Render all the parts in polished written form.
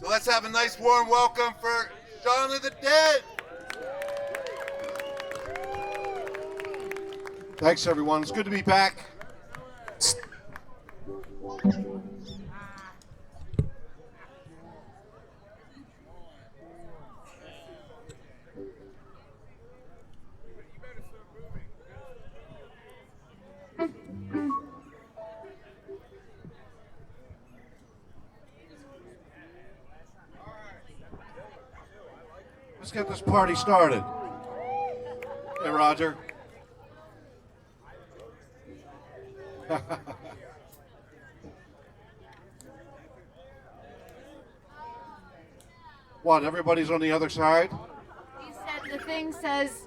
Let's have a nice warm welcome for Shaun of the Dead. Thanks, everyone. It's good to be back. Let's get this party started. Hey, Roger. What, everybody's on the other side? He said the thing says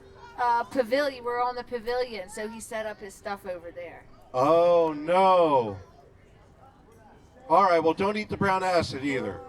pavilion, we're on the pavilion, so he set up his stuff over there. Oh, no. All right, well, don't eat the brown acid either.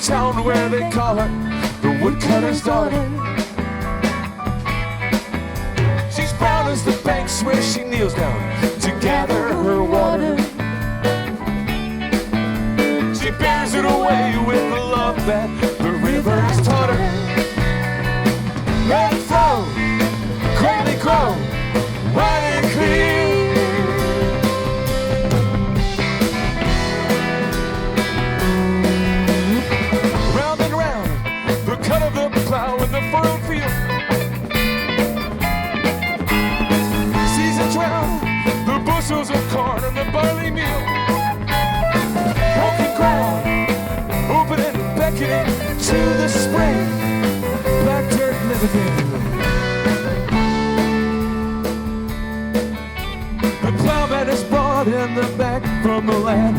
town where they call her the woodcutter's daughter. She's brown as the banks where she kneels down to gather her water. She bears it away with the love that the river's taught her. Let it flow, greatly grow, wide and clear. Round and round, the cut of the plow in the furrowed field. Seasons round, the bushels of corn and the barley meal. Broken ground, open and beckoning to the spring. Black dirt never dim. The plowman is brought in the back from the land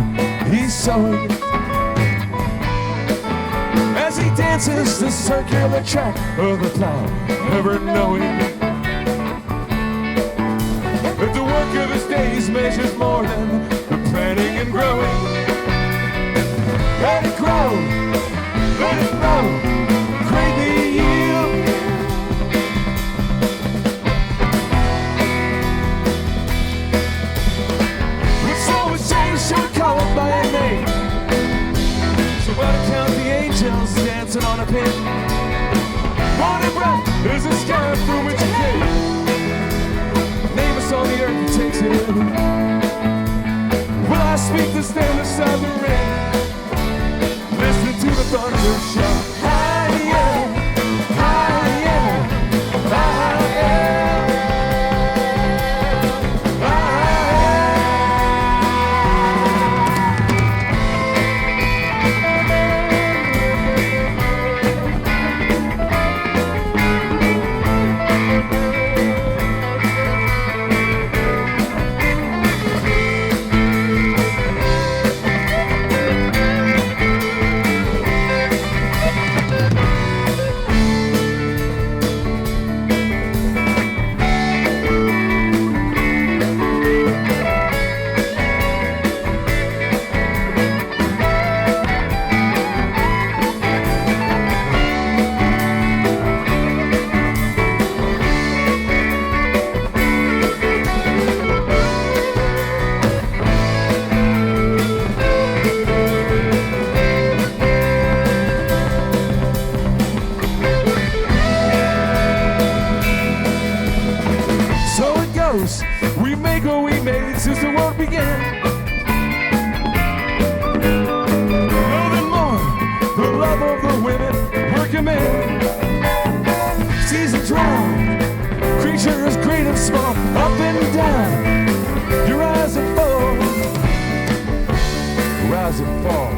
he's sowing. As he dances the circular track of the plow, never knowing that the work of his days measures more than the planting and growing. Let it grow, let it grow, greatly yield. The soul was changed, she would call it by a name. So while I count the angels dancing on a pin, morning breath is a sky through which you came. Name us on the earth and takes it in. Will I speak to stand beside the rain? Listen to the thunder shout. Higher, higher, higher. We make what we made since the world began. Nothing more, the love of the women, working men. Seasons round, creatures great and small, up and down. You rise and fall, rise and fall.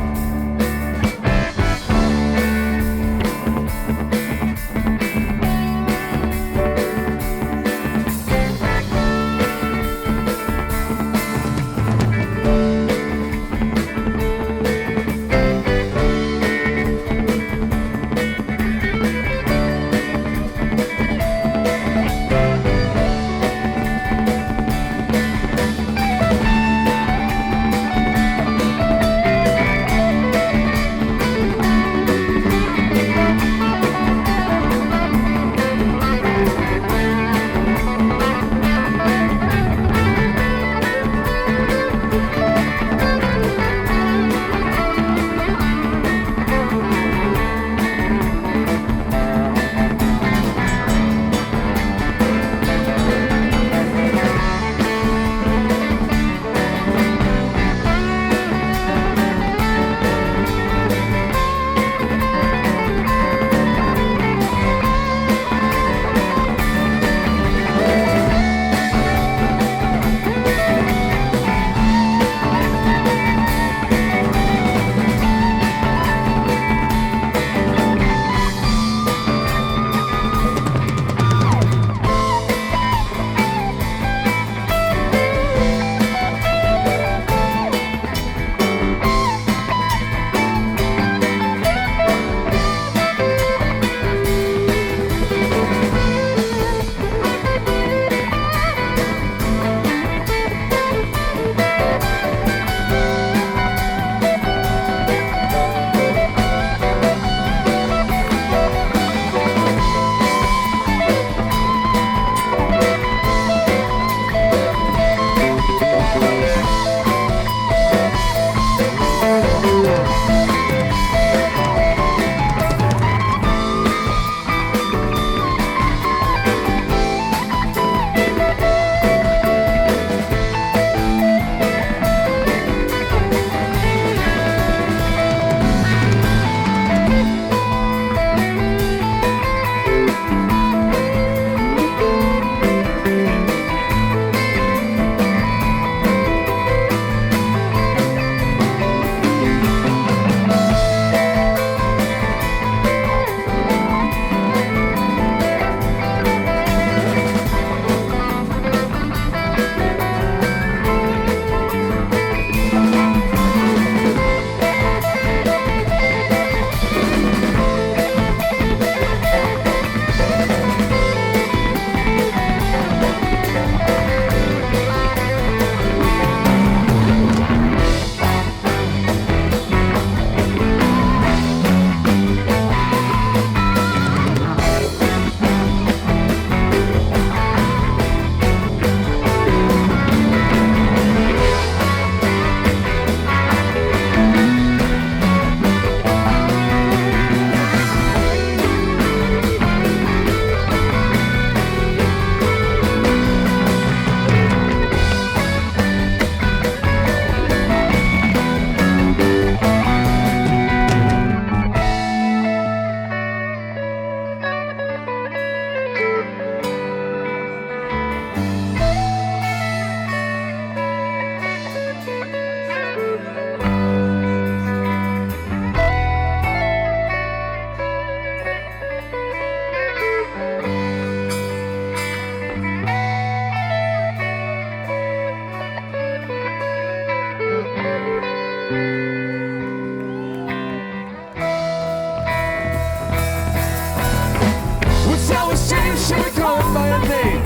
should we call it by a name?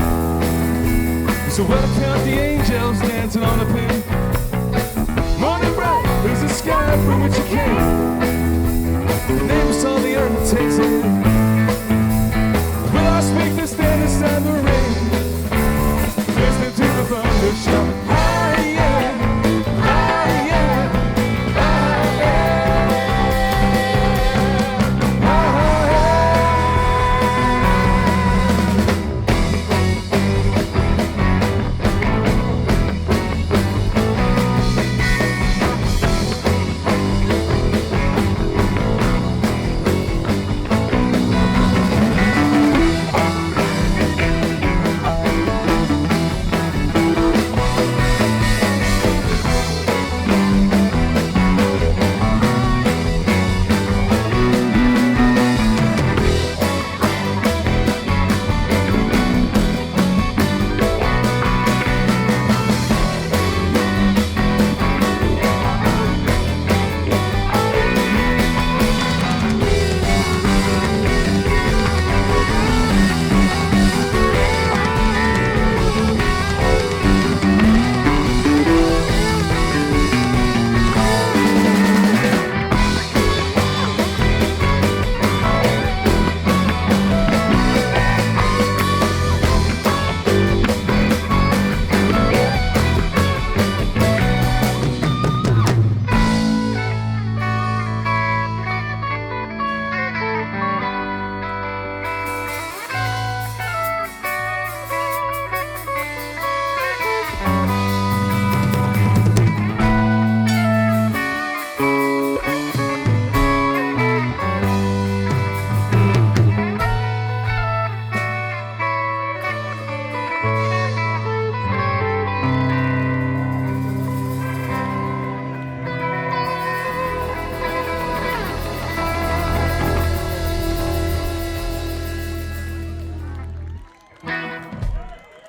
So we'll count the angels dancing on the pin. Morning bright, there's a sky from which you came. The name is on the earth that takes it in. Will I speak this day this time the rain? Listening to the thunder shout.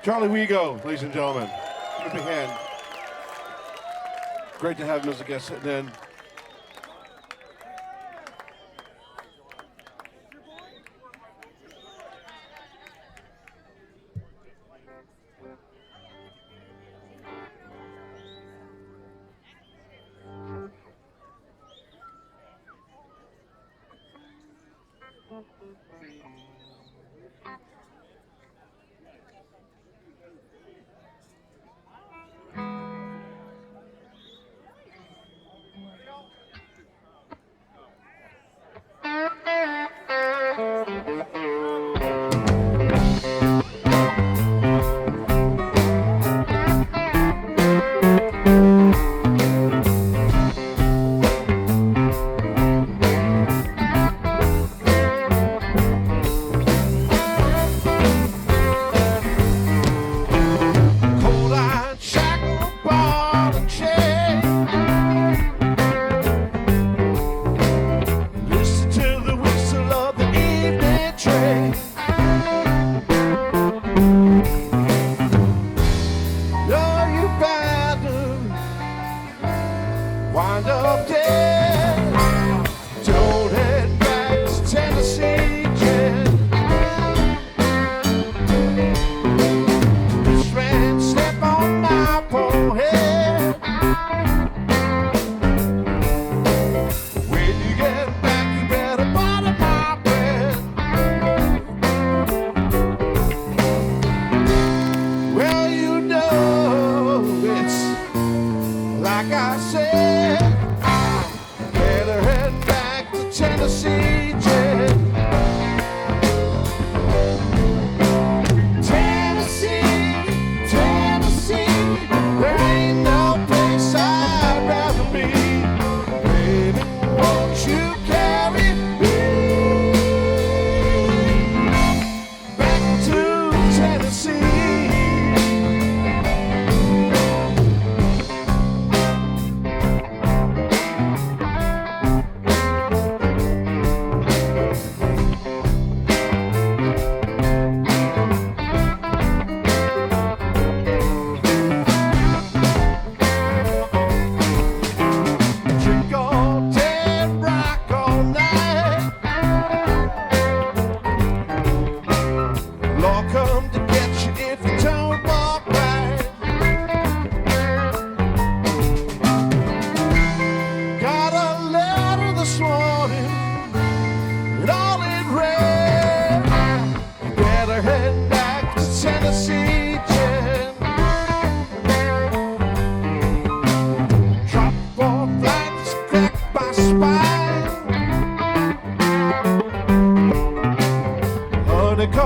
Charlie Wigo, ladies and gentlemen. Give a big hand. Great to have him as a guest sitting in.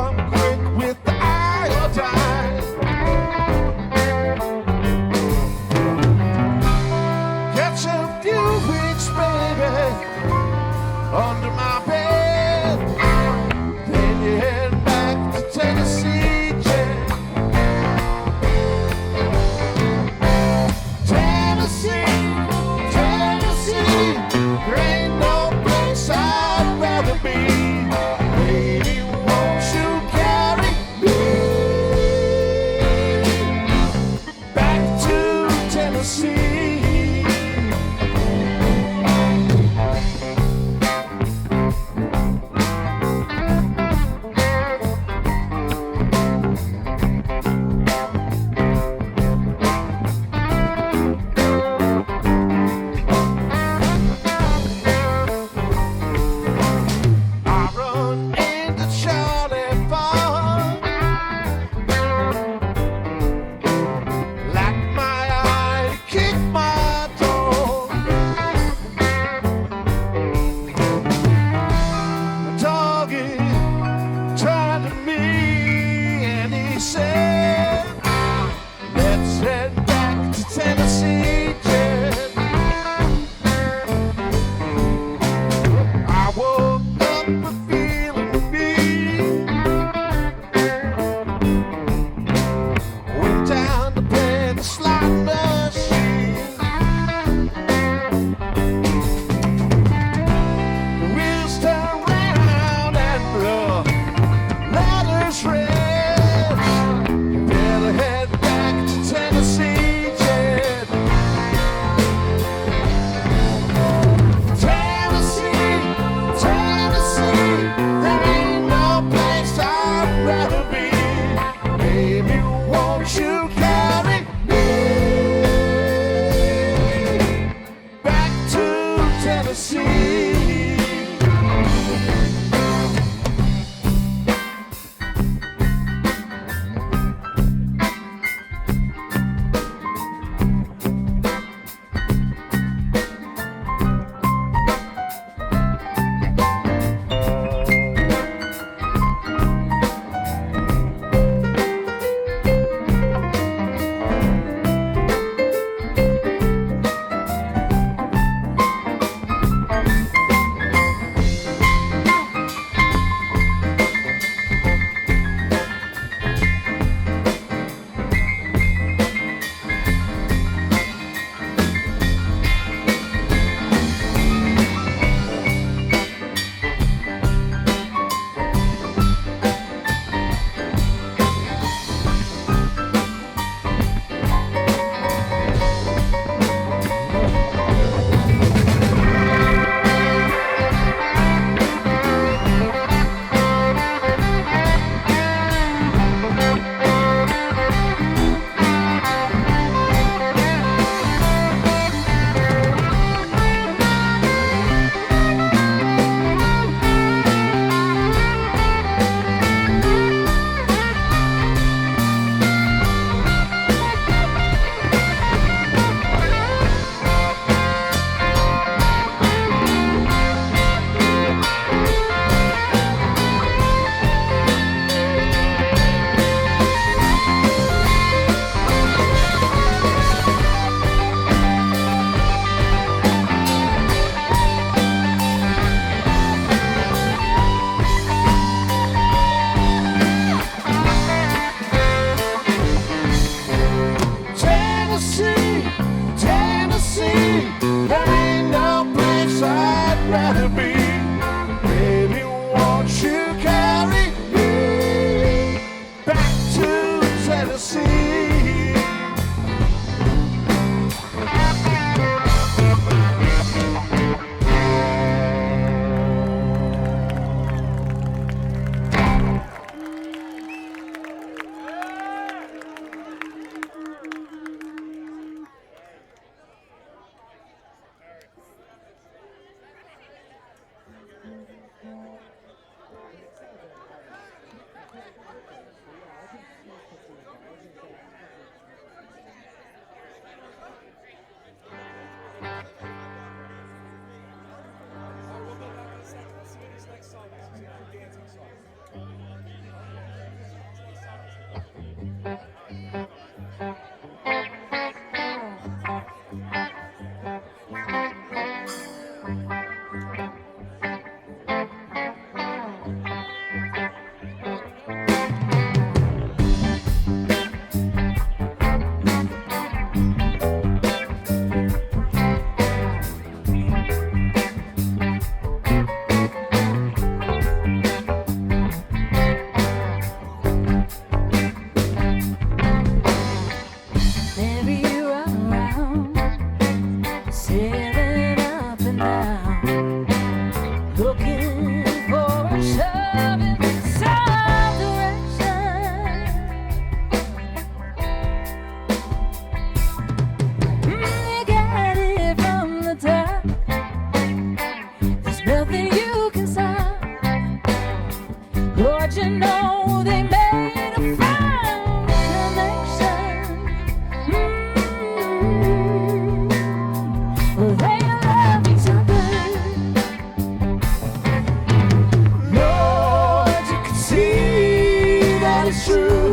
come quick with the iodine. Catch a few weeks, baby, under my bed. Then you head back to Tennessee, yeah. Tennessee, Tennessee, there ain't no place I'd rather be. Baby, won't you get it's true.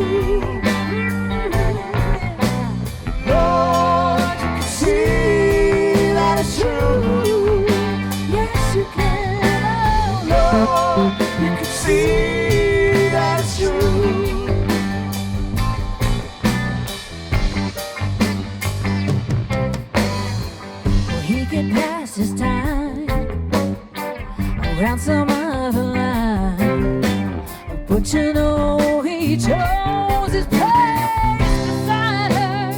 Lord, you can see that it's true. Yes, you can. Oh, Lord, you can see that it's true. Well, he get past his time around some other line, but you know he chose his place beside her.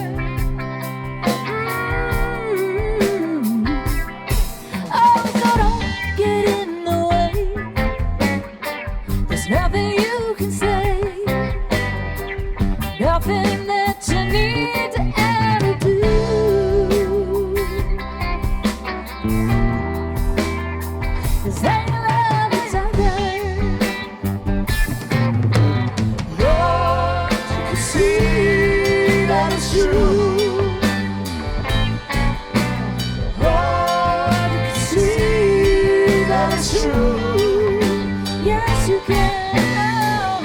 Oh, so don't get in the way. There's nothing you can say, nothing that you need to ever do. 'Cause they love each other. Lord, you can see that it's true. Lord, you can see that it's true. Yes, you can.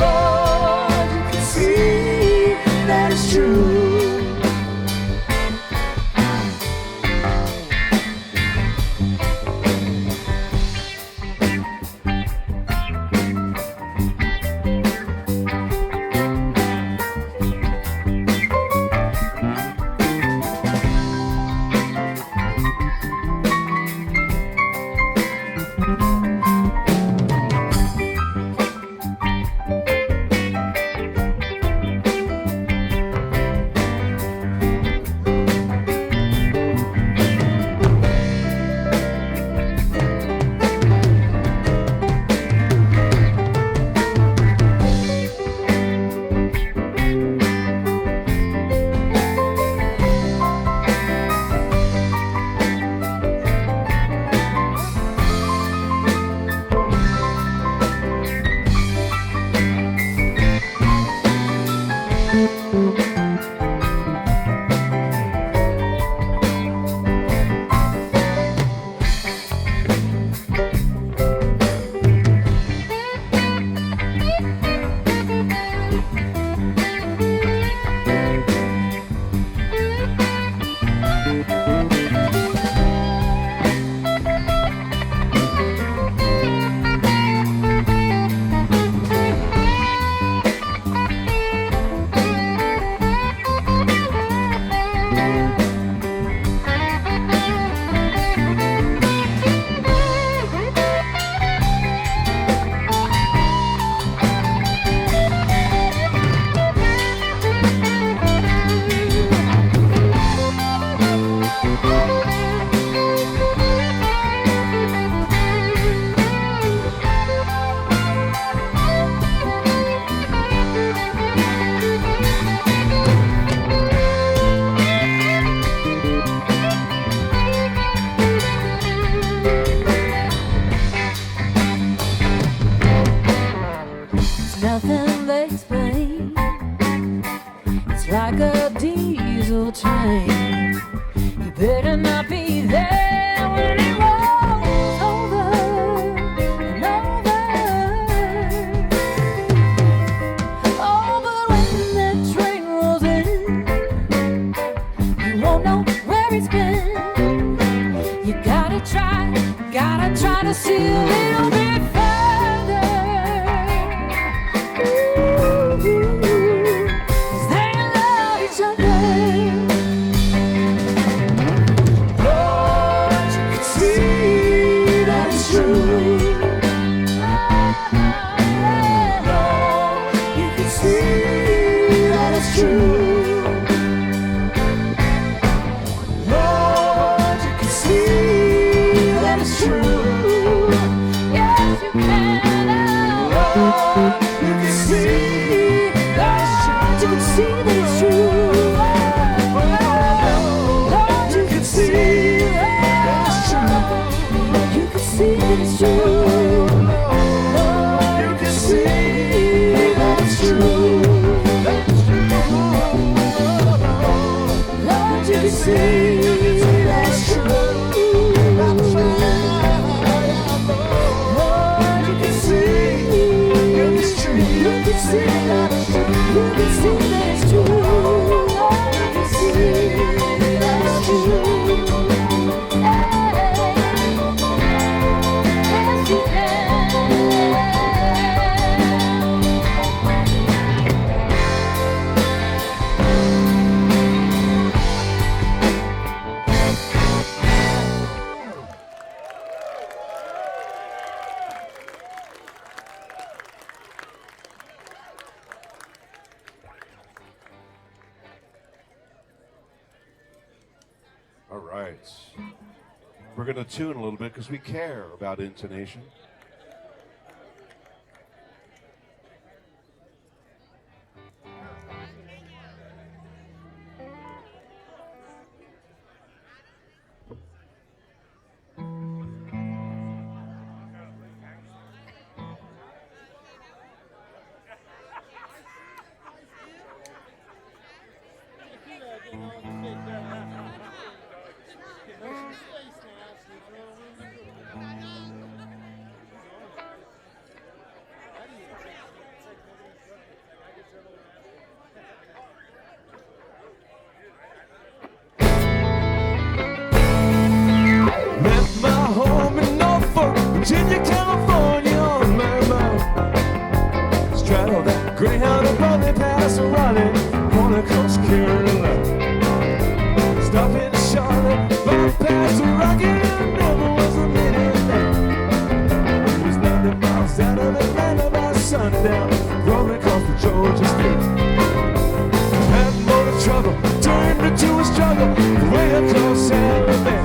Lord, you can see that it's true. Nothing they explain. It's like a diesel train. You better not be there when it rolls over and over. Oh, but when that train rolls in, you won't know where it's been. You gotta try to see a little bit further. You can see that it's true. All right. We're going to tune a little bit because we care about intonation. Left my home in Norfolk, Virginia, California on my mind. Straddle that Greyhound above the pass of Raleigh, on across Carolina. Stop in Charlotte, bypass the Rocky, and never was a minute late. It was 90 miles out of Atlanta by sundown, rolling across the Georgia State. Had more trouble, turned into a struggle, way across Alabama.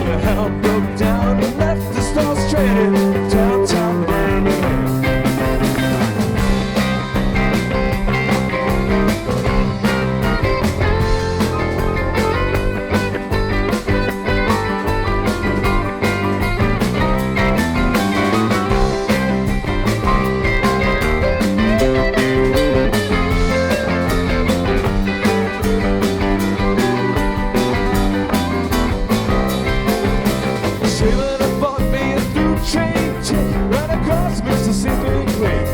The help broke down and left the stars stranded downtown Birmingham. Sailing and bought me a through train ticket right across Mississippi Queen.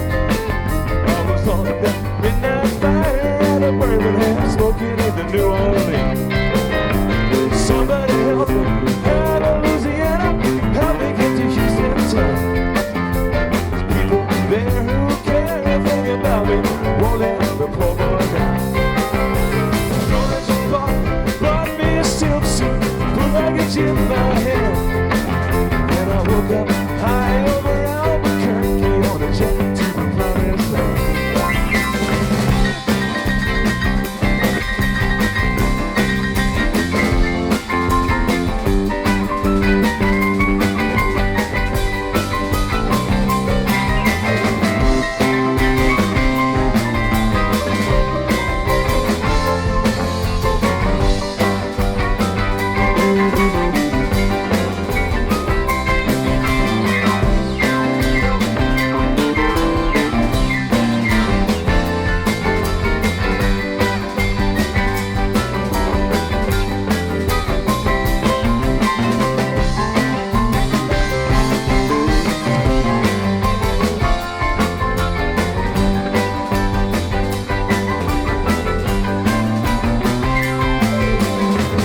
I was on that midnight fire out of Birmingham, smoking in the New Orleans. Somebody help me out of Louisiana, help me get to Houston town. There's people there who care anything about me, won't let the poor boy down. Georgia bought me a silk suit, put luggage in my hand. I woke up high over Albuquerque on a jet to the promised land.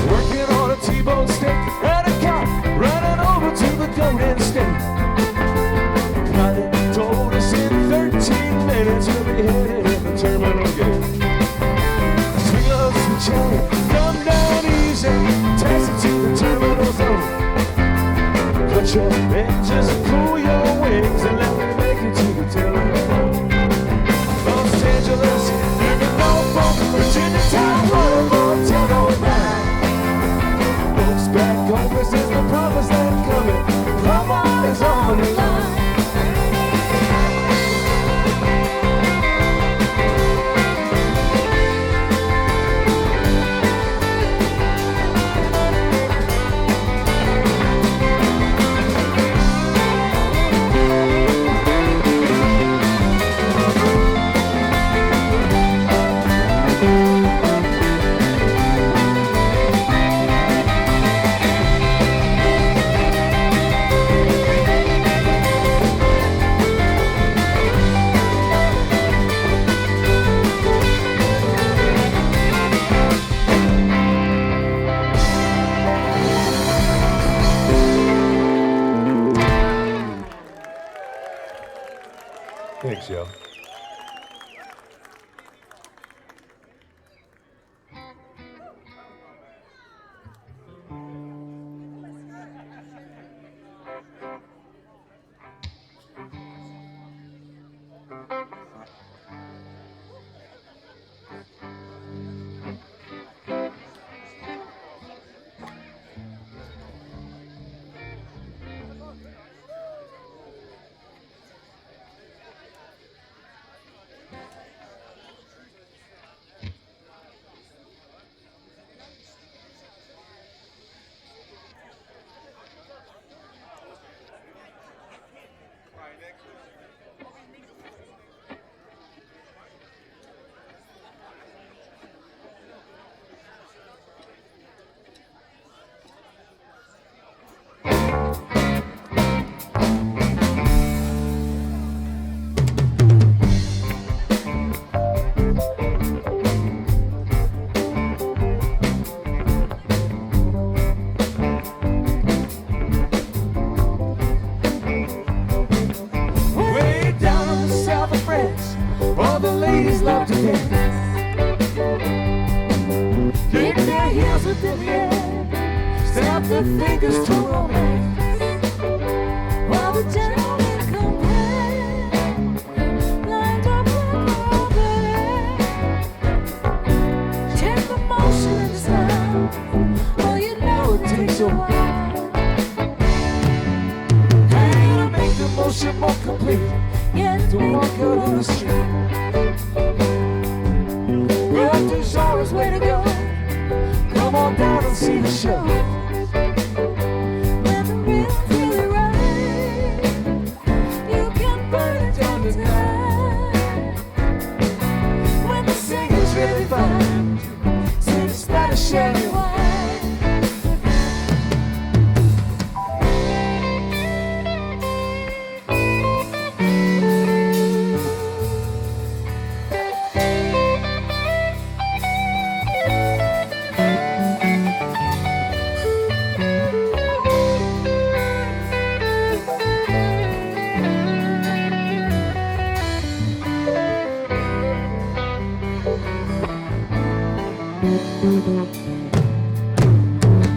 Working on a T-bone steak and a car running over to the Golden State. Pilot told us in 13 minutes we'll be headed in the terminal gate. Swing up, switch out, come down easy, taxi to the terminal zone. Cut your engines and cool your wings and let me make it to the telephone. Los Angeles, living Norfolk, Virginia town, waterfall, 1009. Folks back home, this is the promised land coming. Mama is on the line. All the ladies love to dance. Kick their heels within the air, snap their fingers to romance. While the gentlemen compare, lined up like rubber. Check the motion in the sound, oh you know it takes a while. Hey, to make the motion more complete, yeah, to walk out on the street. Well, to genres, way to go. Come on down and see the show. When the rhythm's really right, you can burn it down tonight. When the singer's really fine, sing Spanish sherry wine.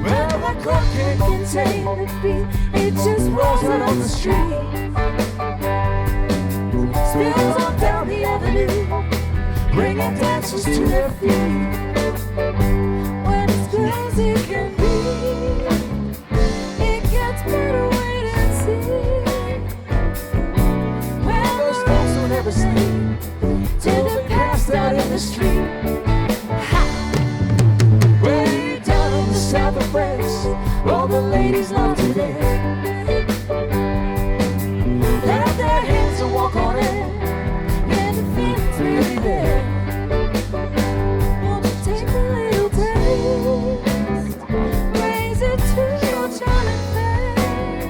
Well, the clock can't contain the beat, it just rolls out on the street. Spins on down the avenue, bringing dancers to their feet. When it's good as it can be, it gets better, wait and see. Well, those folks don't ever sleep till they're passed out in the street. South of France, all the ladies love to dance. Clap their hands and walk on in, yeah, the feeling's really there. Won't you take a little taste, raise it to your charming face.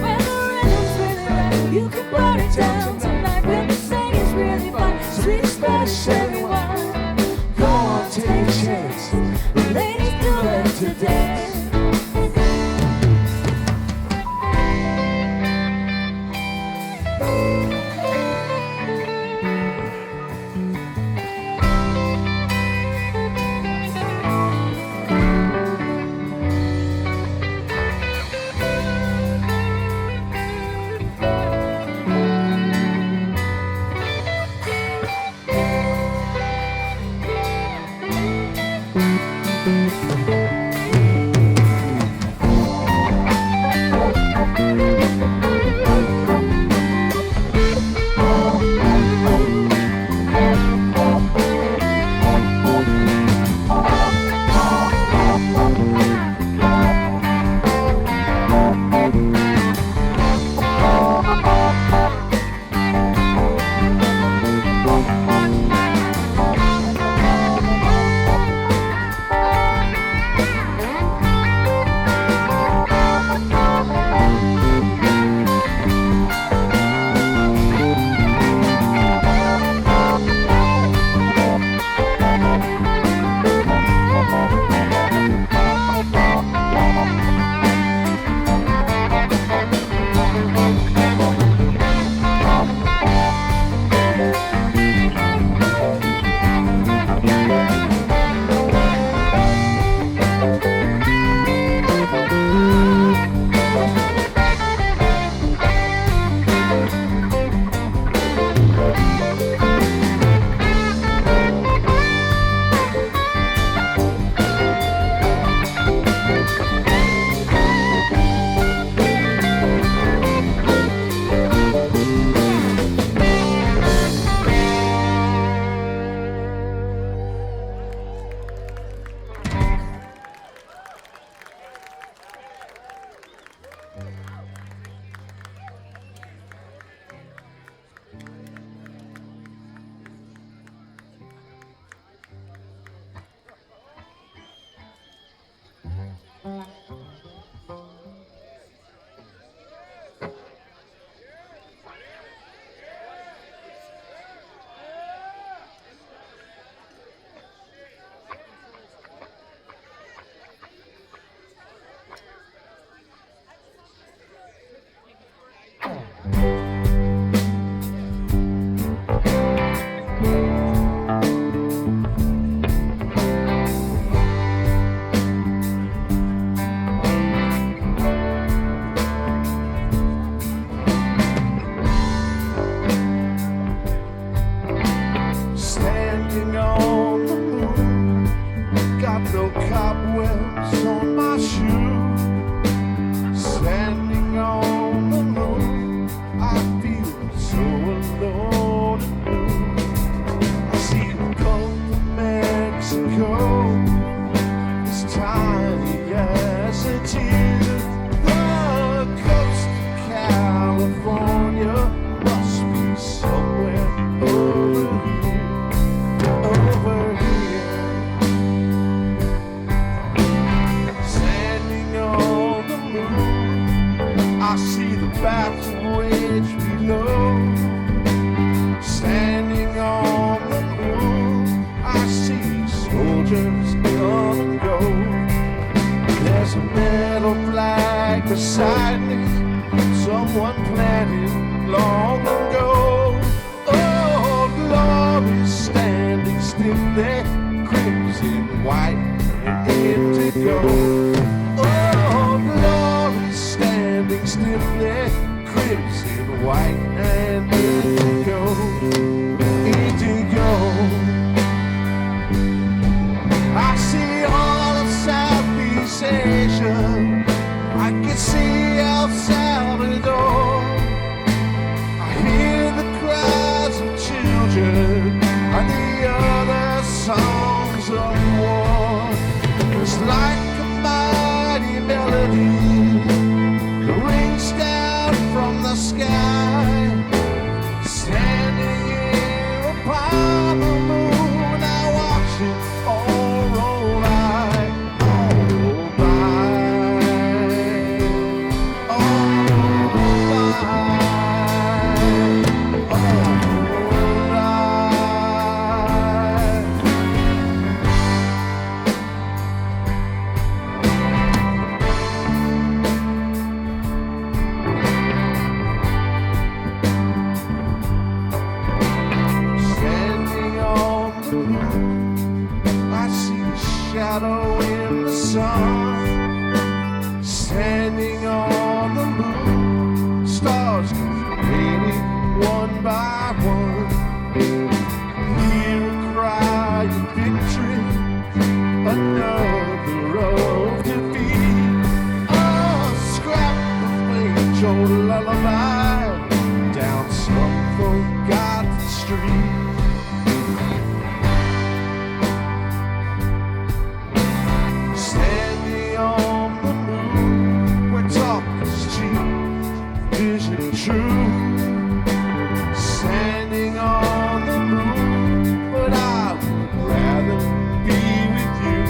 When the rhythm's really right, you can burn it down tonight. When the singing's really fine, sweet Spanish sherry wine. Go on, take a chance, the ladies to dance. glory standing still there, crimson, white, and indigo. Oh, glory standing still there, crimson, white, and indigo. Indigo. I see all of Southeast Asia. I can see El Salvador. I hear the cries of children and the other songs of war. It's like a mighty melody that rings down from the sky. Standing here upon the moon, I watch it all roll by, all by, all by, all by. Standing on the moon, I see a shadow in the sun. Standing on the moon, stars come fading one by one. Hear a cry of victory, another of defeat. A scrap of age-old lullaby down some forgotten street. Standing on the moon, where talk is cheap, vision true. Standing on the moon, but I would rather be with you.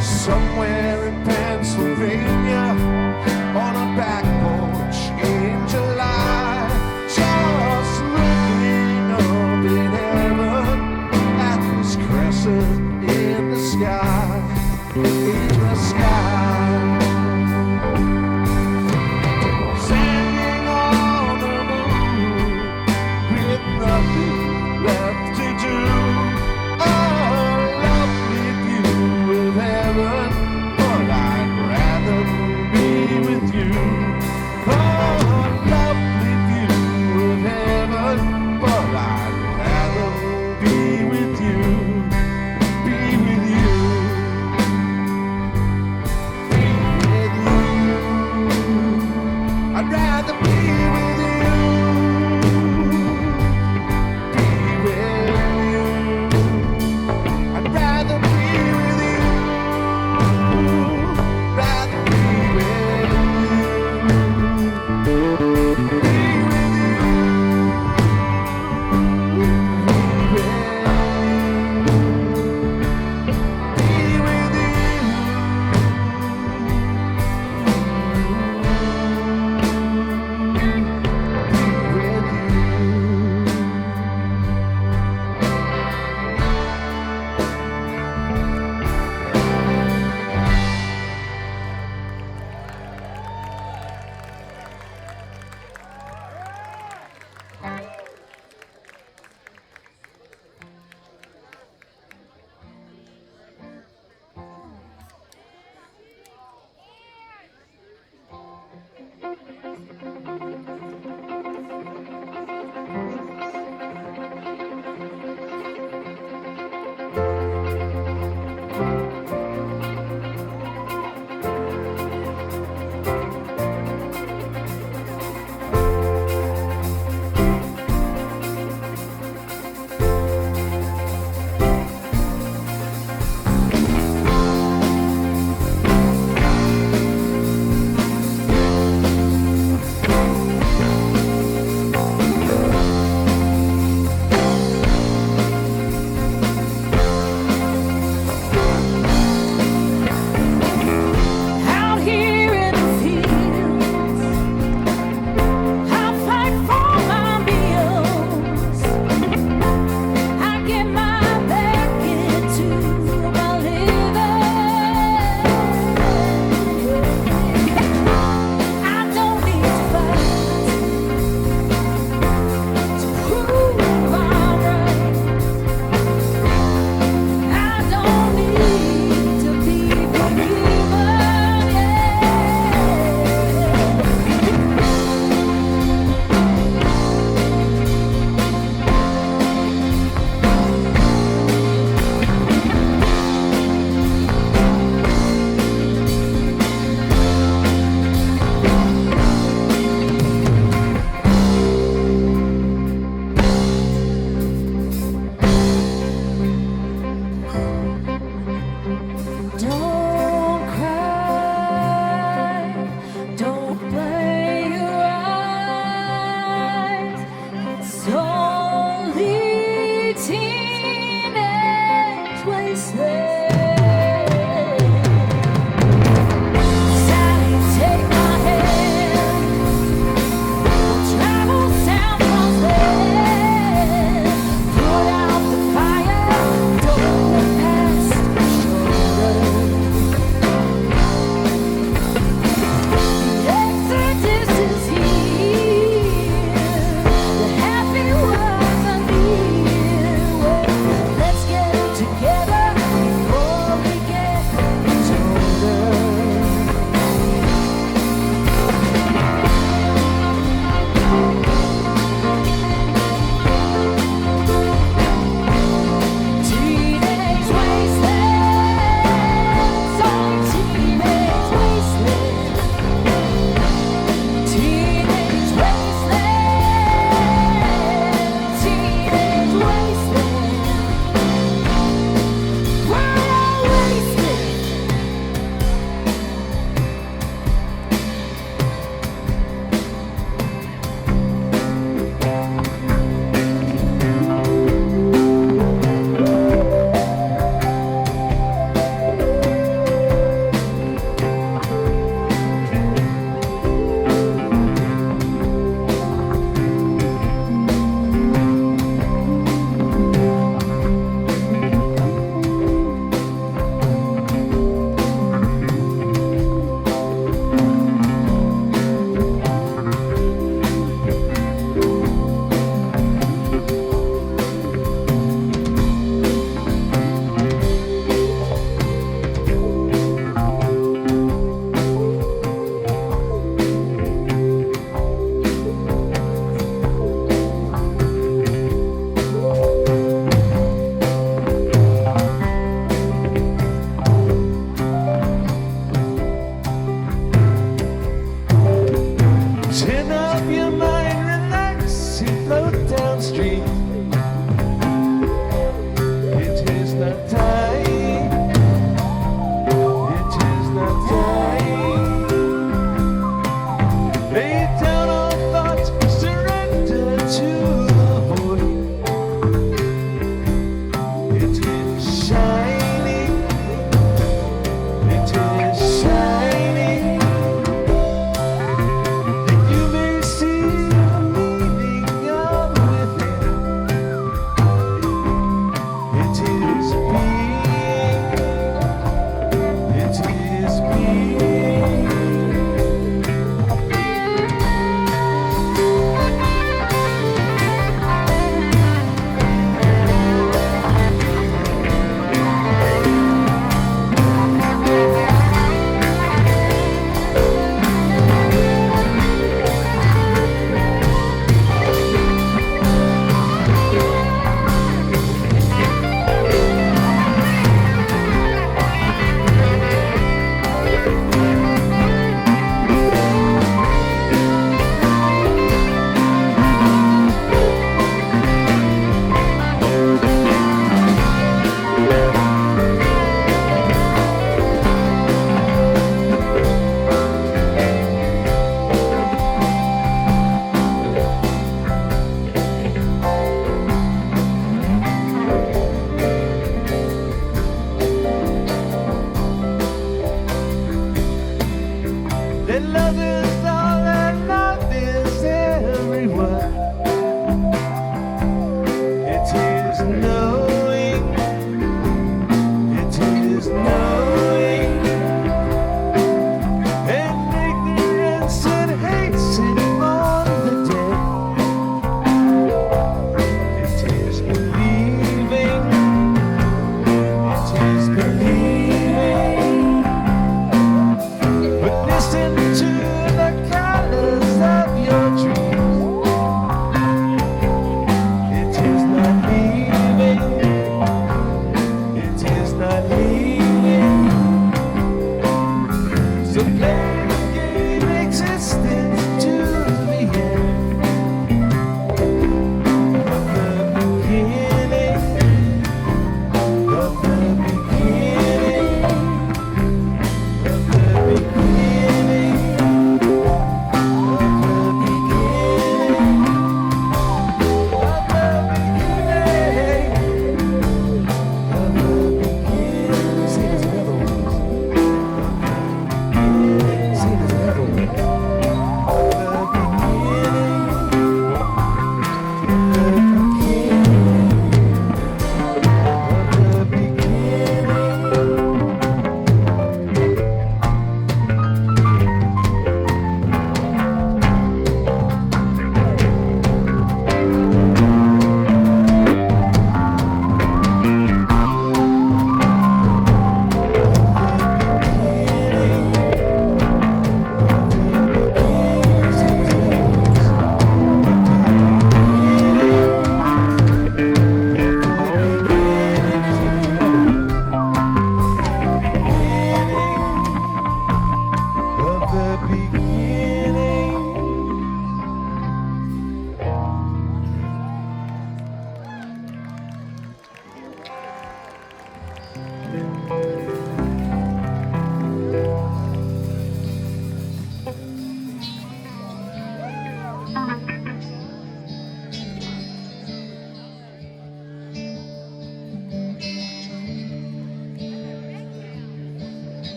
Somewhere in Pennsylvania, on a back porch in July, just looking up in heaven at this crescent in the sky, in the sky. Standing on the moon with nothing left to do. A lovely view of heaven, but I'd rather be with you. A lovely view of heaven, but I'd rather be with you. Be with you.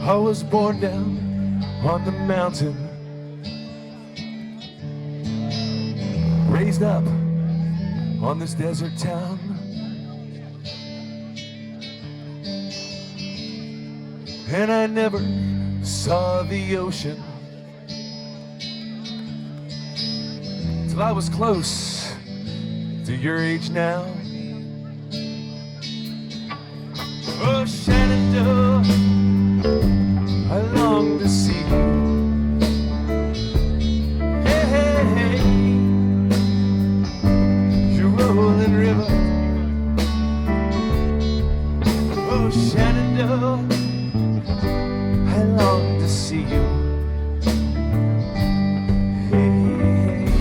I was born down on the mountain, raised up on this desert town. And I never saw the ocean till I was close to your age now. Oh, Shenandoah, I long to see you. Hey, hey, hey, you rolling river. Oh, Shenandoah, I long to see you. Hey, hey, hey,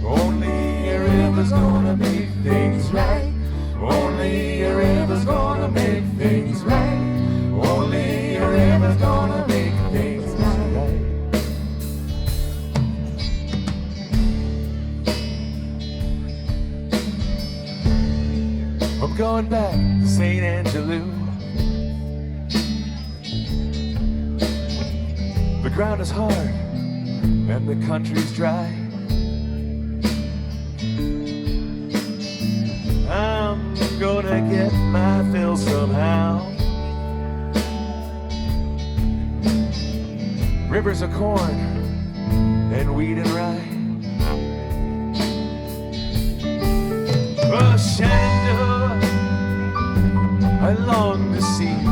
only a river's gonna make things right. Only a river's gonna make things right. Only a river's gonna make things right. I'm going back to St. Angelou. The ground is hard and the country's dry. I'm gonna get my fill somehow. Rivers of corn and wheat and rye. Oh, Shenandoah, I long to see you.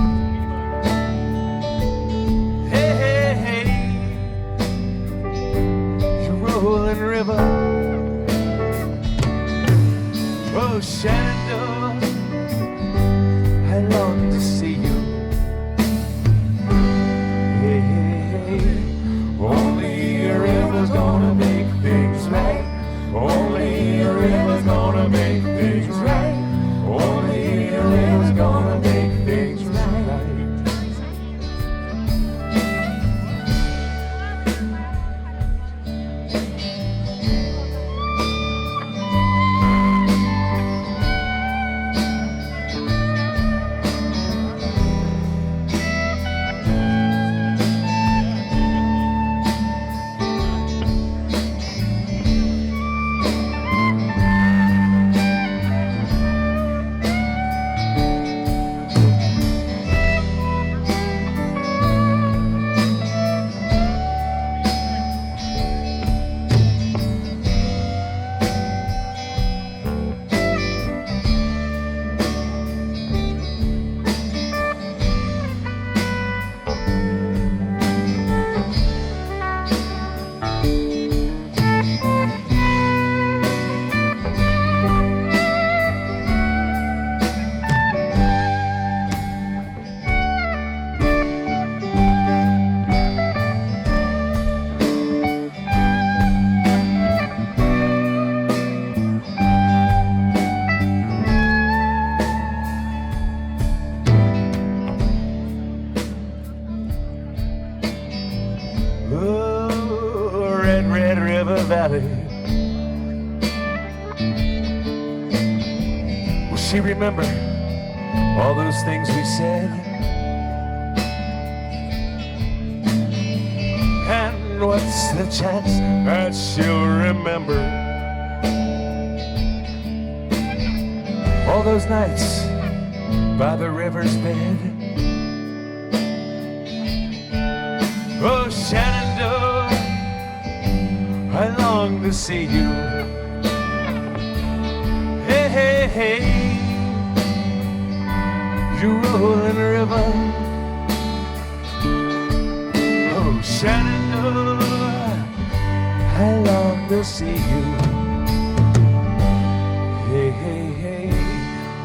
Hey, hey, hey, you rolling river. Oh, Shenandoah, I long to see you. Hey, hey, hey, only a river's gonna make things right. Only a river's gonna make things right. Only a river's gonna make things right. Will she remember all those things we said? And what's the chance that she'll remember all those nights by the river's bed? Oh, Shenandoah, I long to see you. Hey, hey, hey, you rolling river. Oh, Shenandoah, I long to see you. Hey, hey, hey,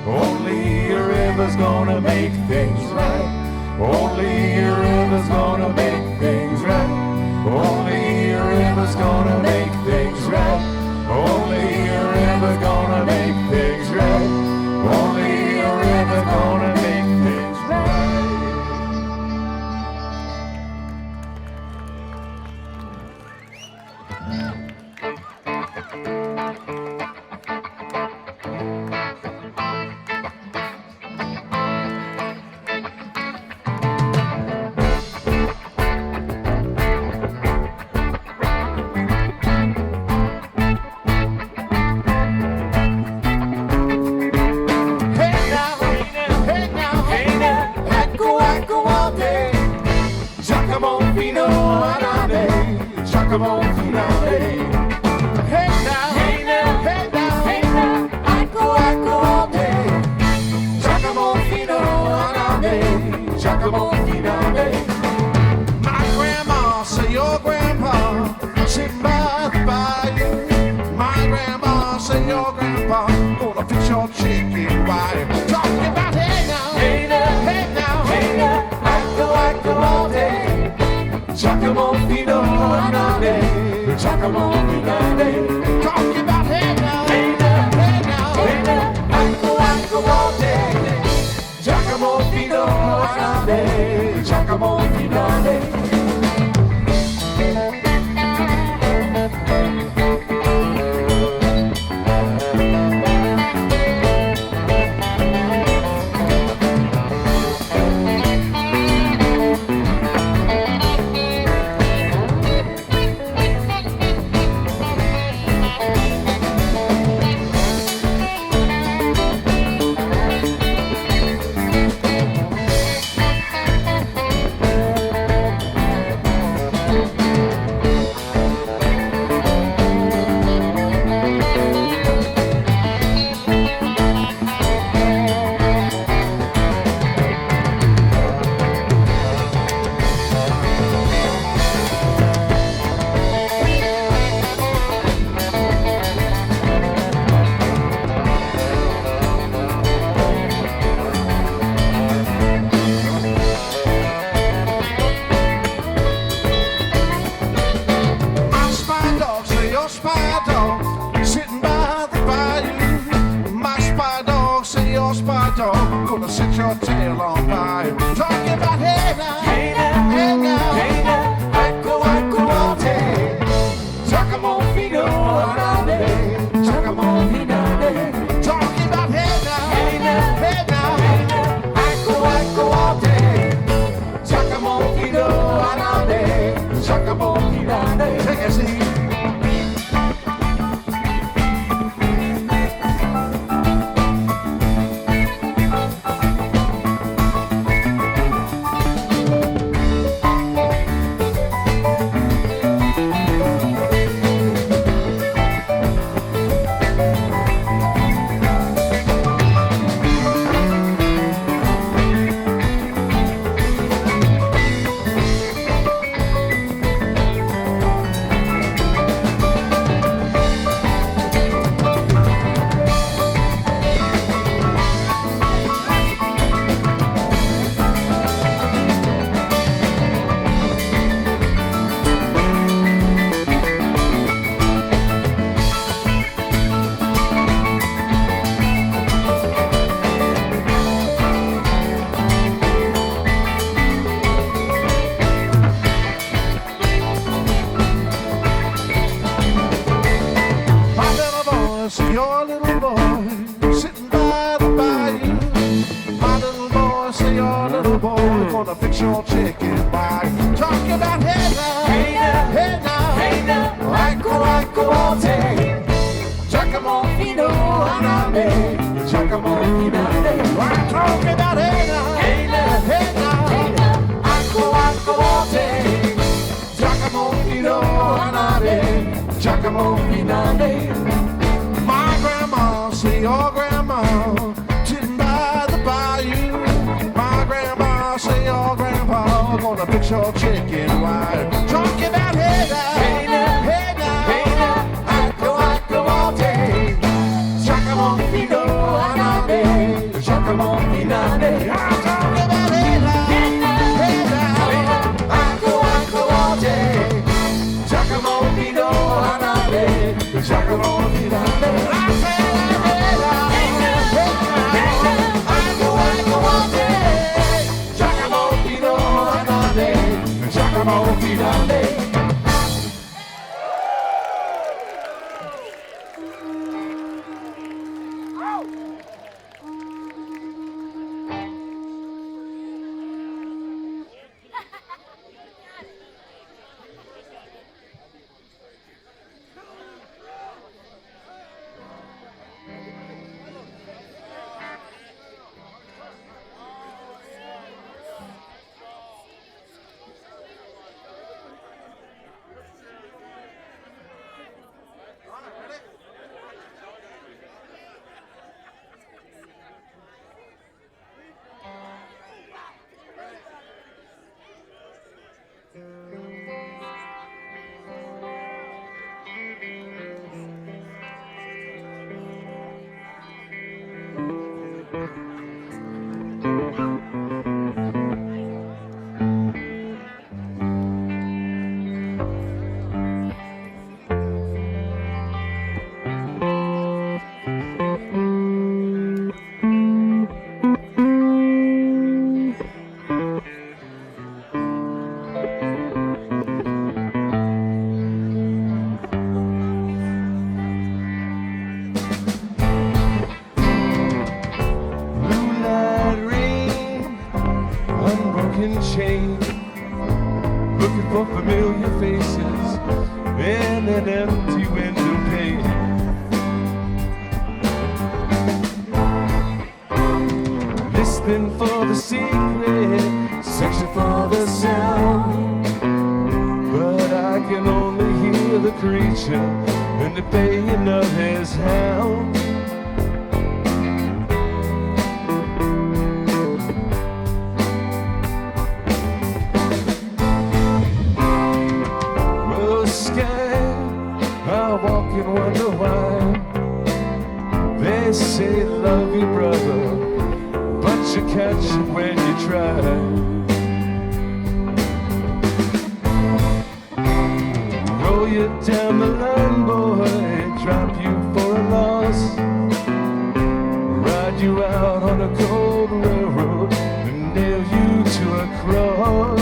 only a river's gonna make things right. Only a river's gonna make things right. Only a river's gonna make things right. Only a river's gonna make things right. Only a river's gonna make things right. Giacomo Finale. Hey now, hey now, hey now, hey now, Iko all day. Giacomo Finale, Giacomo Finale. My grandma say your grandpa sitting by the bayou. My grandma say your grandpa gonna fix your chicken wire. Talking about hey now, hey now, hey now, hey now, Iko all day. Giacomo Finale, Giacomo Finale. Talking about hey now, hey now, hey now, hey now, Iko all day. Giacomo Finale, Giacomo Finale. Gonna set your tail on fire. Talking about hey now, hey now, hey now, hey now, Iko all day. Giacomo Finale, Giacomo Finale. Talking about hey now, hey now, hey now, hey now, Iko all day. Giacomo Finale, Giacomo Finale. Take a seat. Giacomo Finale. My grandma say your grandma sitting by the bayou. My grandma say your grandpa gonna fix your chicken wire. Talking about hey now, hey now, hey now, hey now, Iko all day. Giacomo Finale, Giacomo Finale. I'm talking about hey now, hey now, hey now, Iko all day. Giacomo Finale, Giacomo Finale. I say hey now, hey now, hey now, Iko all day. Giacomo Finale, Giacomo Finale. for familiar faces in an empty window pane. Listening for the secret, searching for the sound, but I can only hear the creature and the baying of his hound. I walk and wonder why they say love you, brother, but you catch it when you try. Roll you down the line, boy, drop you for a loss, ride you out on a cold railroad and nail you to a cross.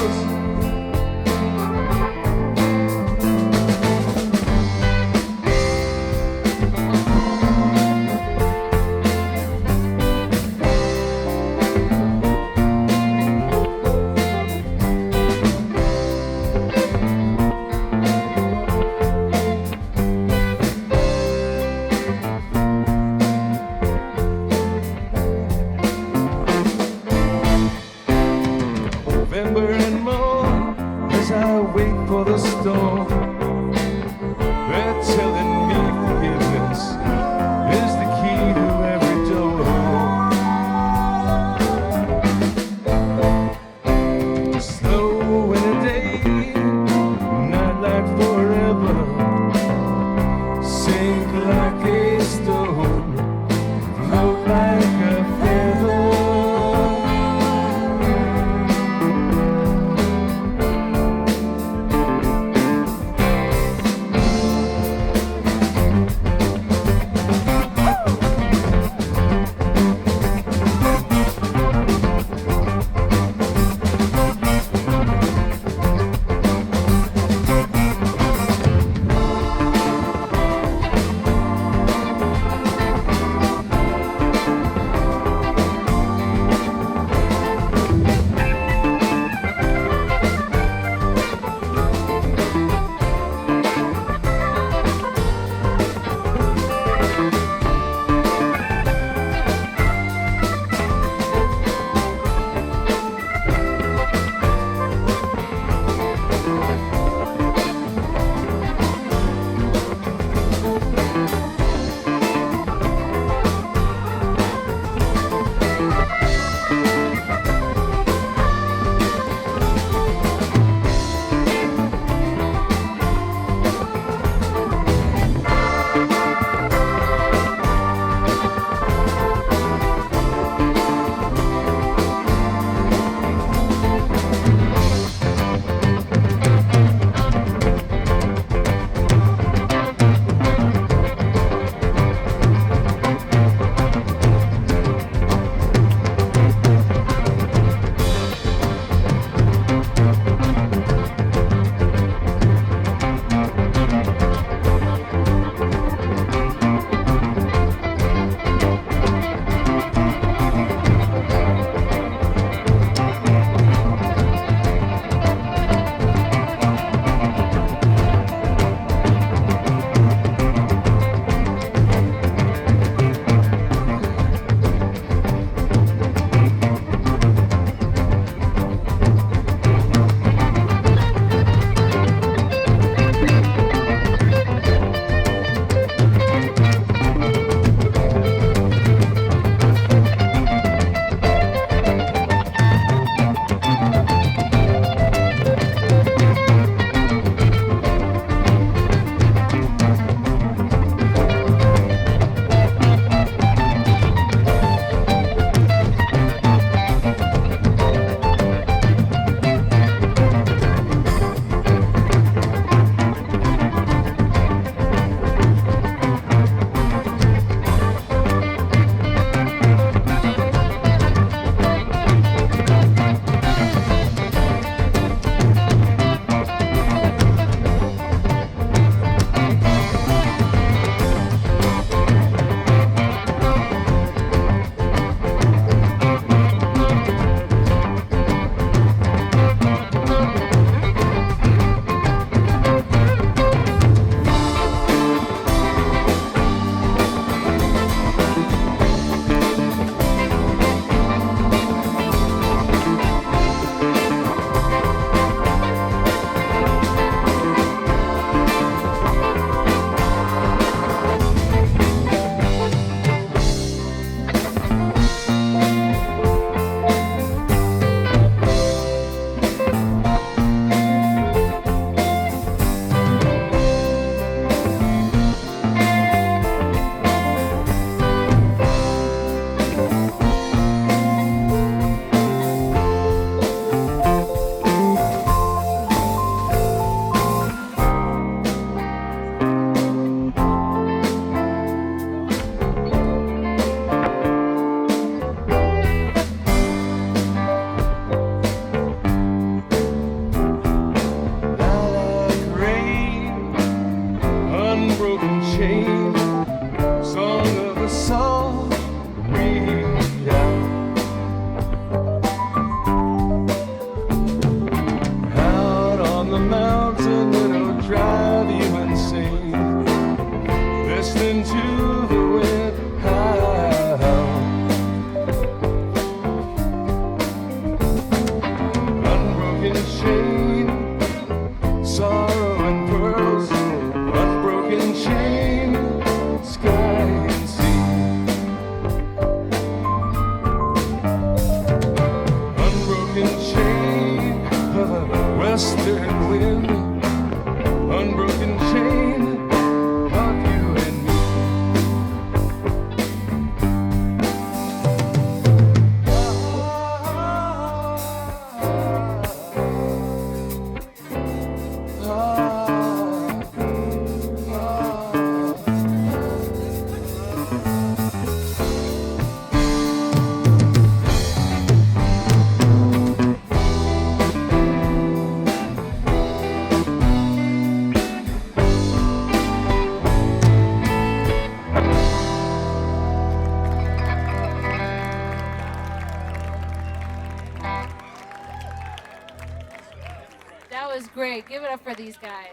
That was great. Give it up for these guys.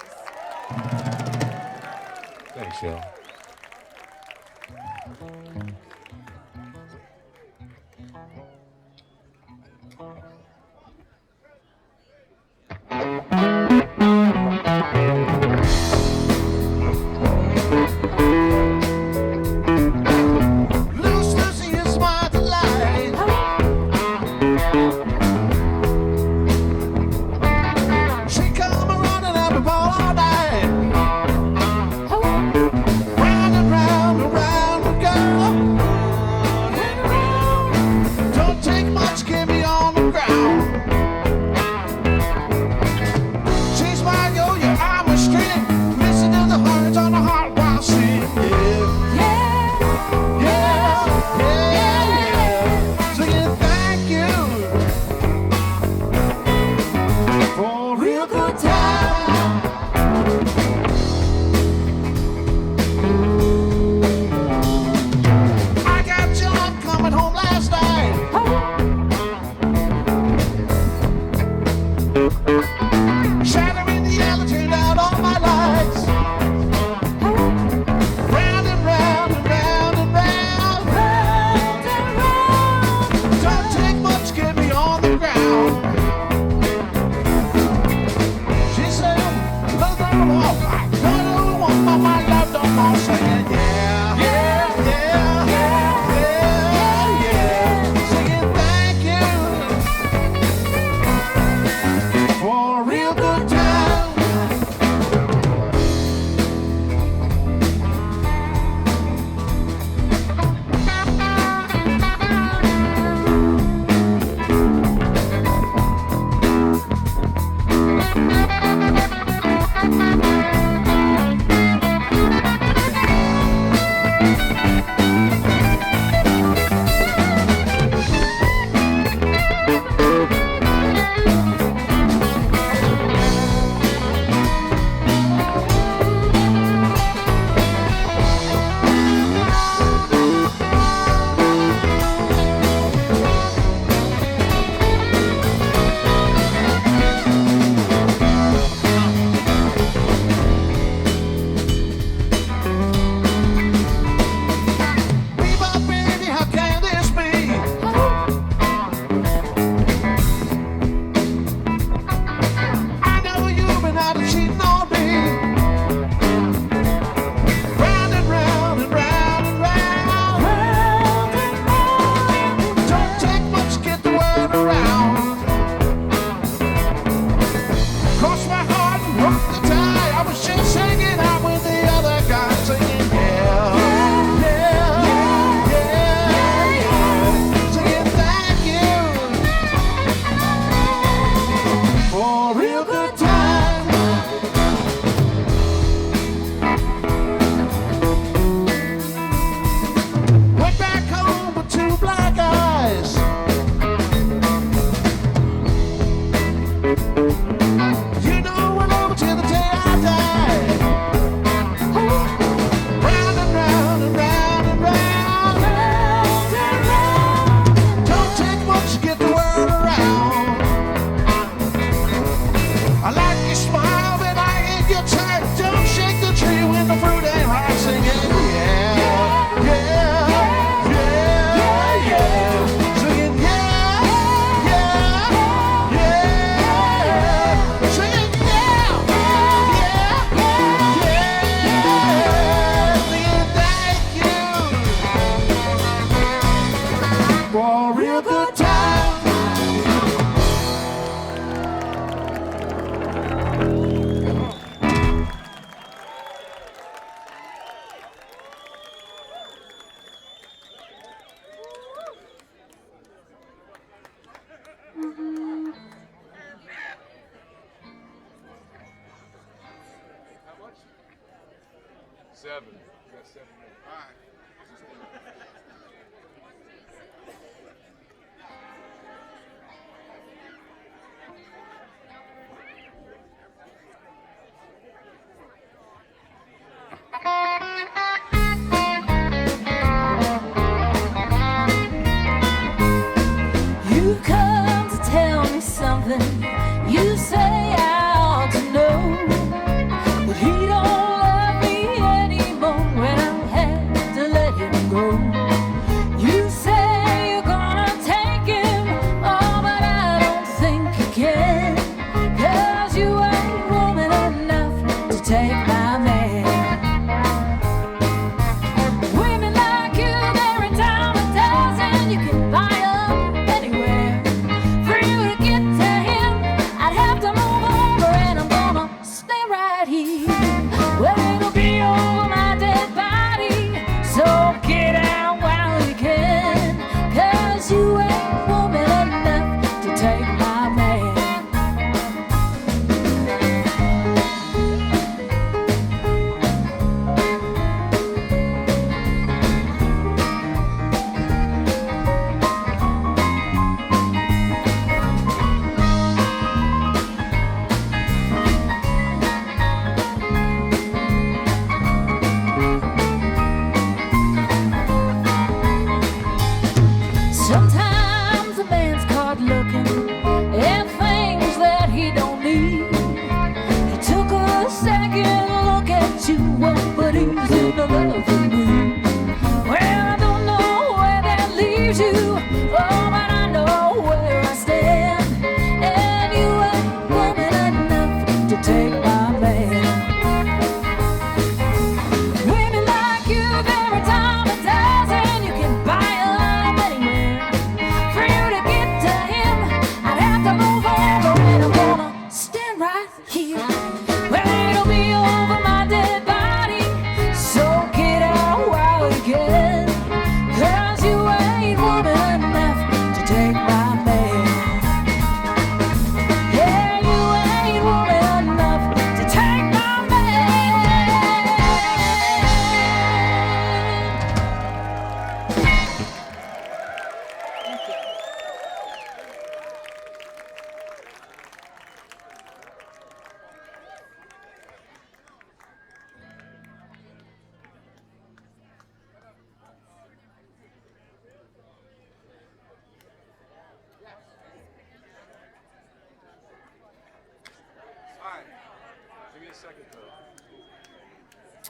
Thanks, y'all. Seven. We got 7 minutes. All right.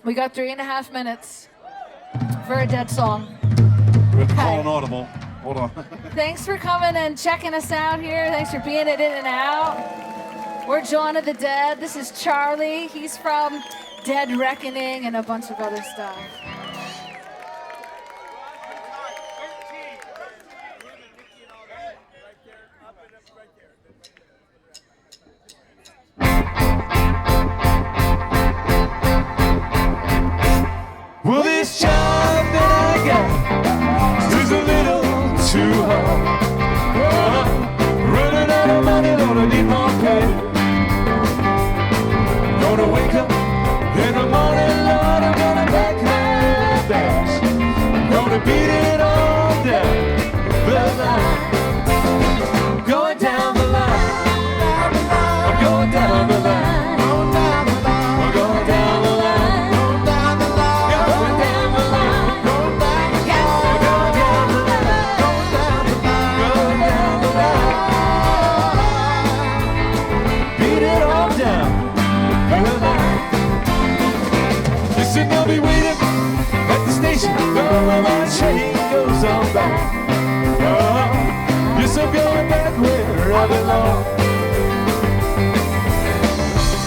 We got 3.5 minutes for a dead song. We have to call Okay. an audible. Hold on. Thanks for coming and checking us out here. Thanks for being it in and out. We're Jawn of the Dead. This is Charlie. He's from Dead Reckoning and a bunch of other stuff. Well, this job that I got is a little too hard. Running out of money, gonna need more pay. Gonna wake up in the morning, Lord, I'm gonna pack my bags. Gonna beat it all down the line. Going down the line. I'm going down the line. I'm going down the line. I'll be waiting at the station while my train goes on by. Yes, I'm going back where I belong.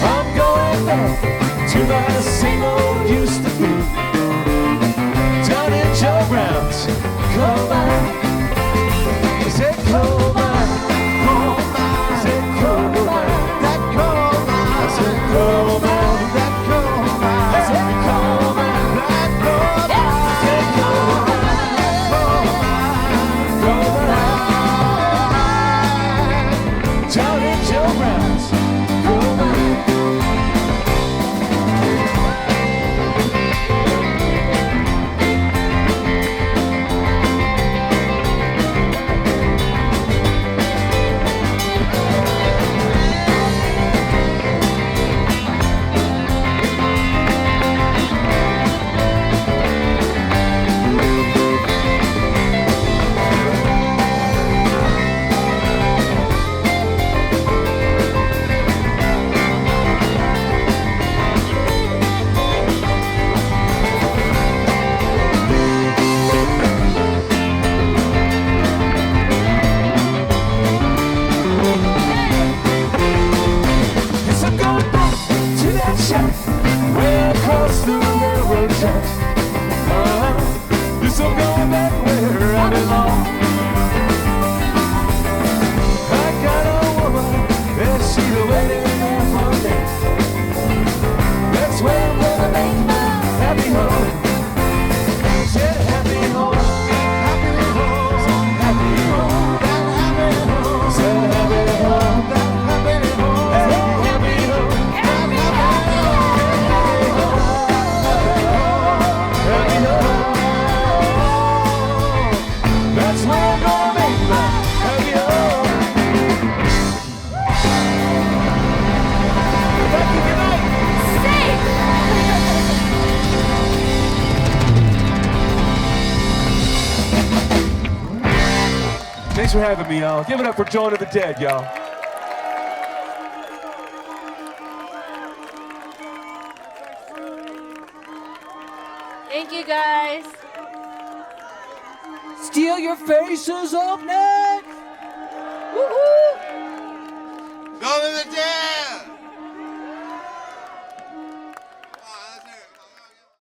I'm going back to my same old used to be. Down in Joe Brown's coal mine. I said coal mine, coal mine. I said coal mine, that coal mine. I said coal mine, that coal mine. I said coal mine, that coal mine. I said coal mine, coal mine. Down in Joe Brown's coal mine. Thanks for having me, y'all. Give it up for Jawn of the Dead, y'all. Thank you, guys. Steal your faces off next. Woohoo!